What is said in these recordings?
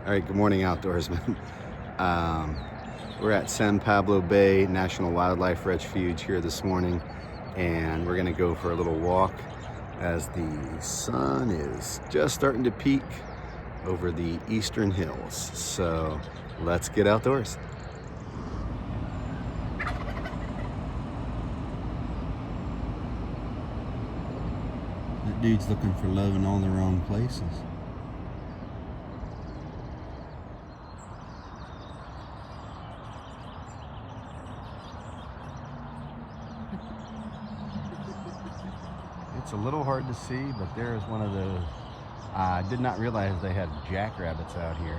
All right, good morning, outdoorsmen. Um, we're at San Pablo Bay National Wildlife Refuge here this morning, and we're gonna go for a little walk as the sun is just starting to peek over the eastern hills. So let's get outdoors. That dude's looking for love in all the wrong places. It's a little hard to see, but there is one of those. I did not realize they had jackrabbits out here.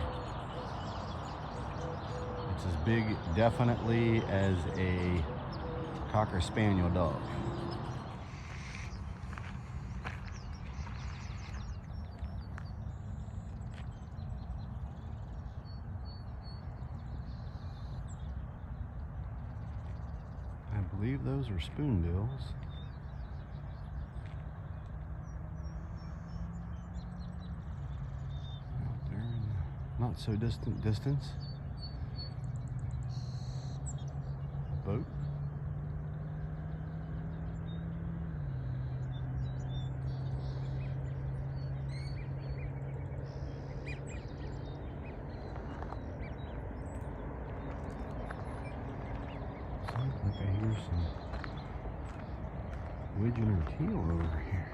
It's as big, definitely, as a Cocker Spaniel dog. I believe those are spoonbills. Out there in the not so distant distance. A boat. Sounds like I hear some widgeon or teal over here.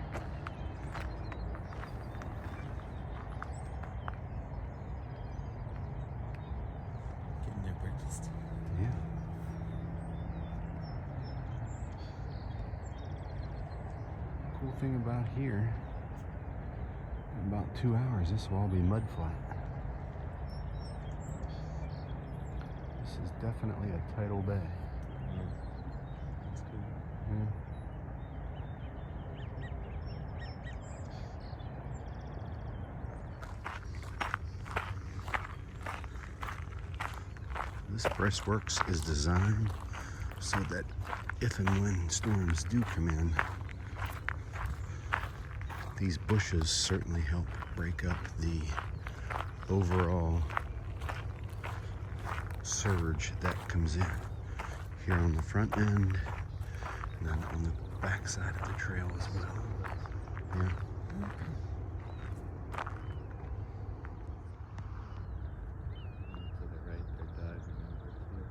Getting their breakfast. Yeah. Cool thing about here, in about 2 hours, this will all be mud flat. This is definitely a tidal bay. Yeah. That's cool. Yeah. This breastworks is designed so that if and when storms do come in, these bushes certainly help break up the overall surge that comes in here on the front end and then on the back side of the trail as well. Yeah. To the right, they're diving over too.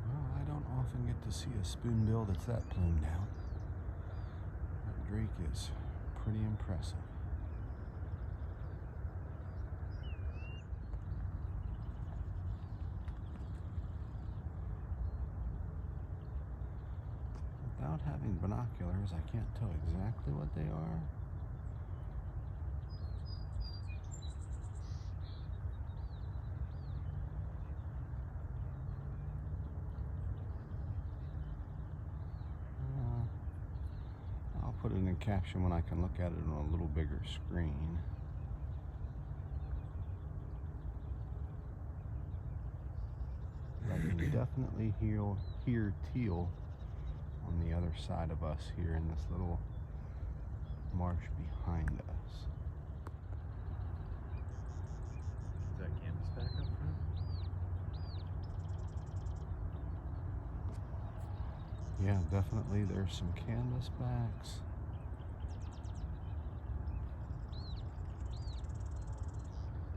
Well, I don't often get to see a spoonbill that's that plumed out. That drake is pretty impressive. Without having binoculars, I can't tell exactly what they are. I'll put it in a caption when I can look at it on a little bigger screen. I can definitely hear teal on the other side of us here in this little marsh behind us. Is that canvas back up front? Yeah, definitely there's some canvasbacks.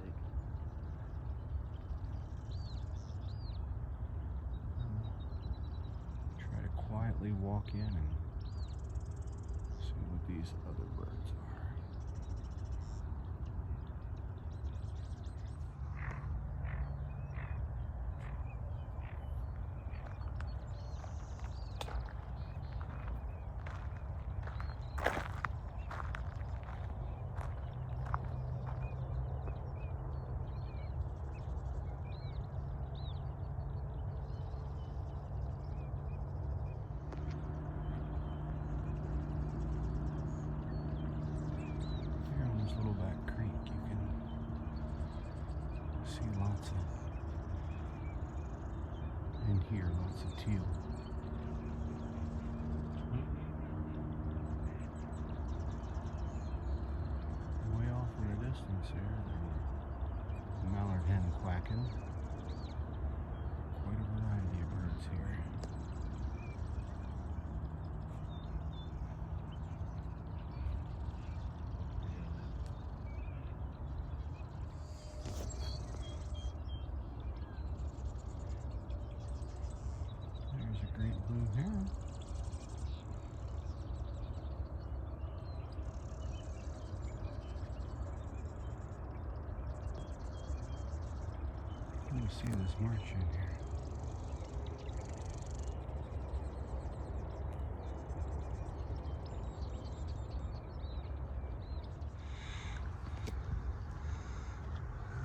Big. Try to quietly walk in and see what these other birds are. Littleback Creek, you can see lots of, in here, lots of teal. birds here. Mallard hen quacking. Quite a variety of birds here. There's a great blue heron. You'll see this marsh in here.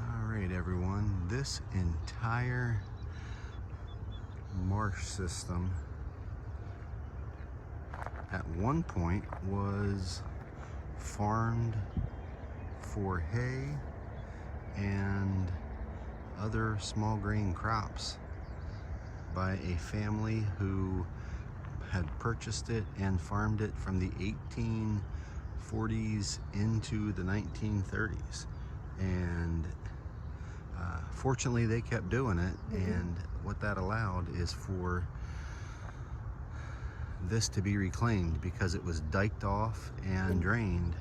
All right, everyone, this entire marsh system at one point was farmed for hay and other small grain crops by a family who had purchased it and farmed it from the 1840s into the 1930s. And fortunately they kept doing it, and what that allowed is for this to be reclaimed because it was diked off and drained,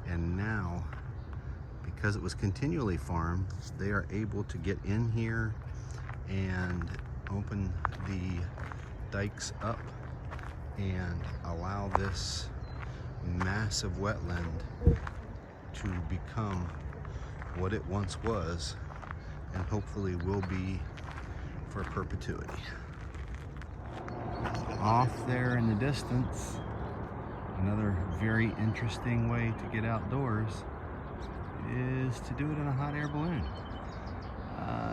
and now because it was continually farmed, they are able to get in here and open the dikes up and allow this massive wetland to become what it once was, and hopefully will be for perpetuity. Off there in the distance, another very interesting way to get outdoors is to do it in a hot air balloon.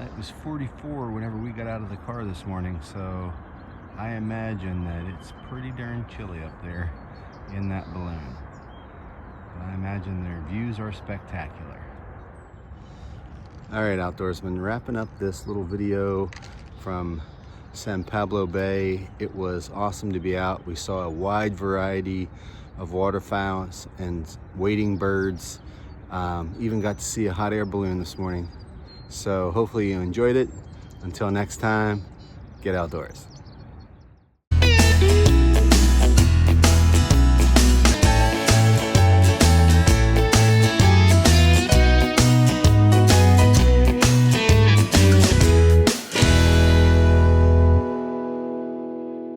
It was 44 whenever we got out of the car this morning, so I imagine that it's pretty darn chilly up there in that balloon. But I imagine their views are spectacular. All right, outdoorsmen, wrapping up this little video from San Pablo Bay. It was awesome to be out. We saw a wide variety of waterfowl and wading birds. Even got to see a hot air balloon this morning. So hopefully you enjoyed it. Until next time, get outdoors.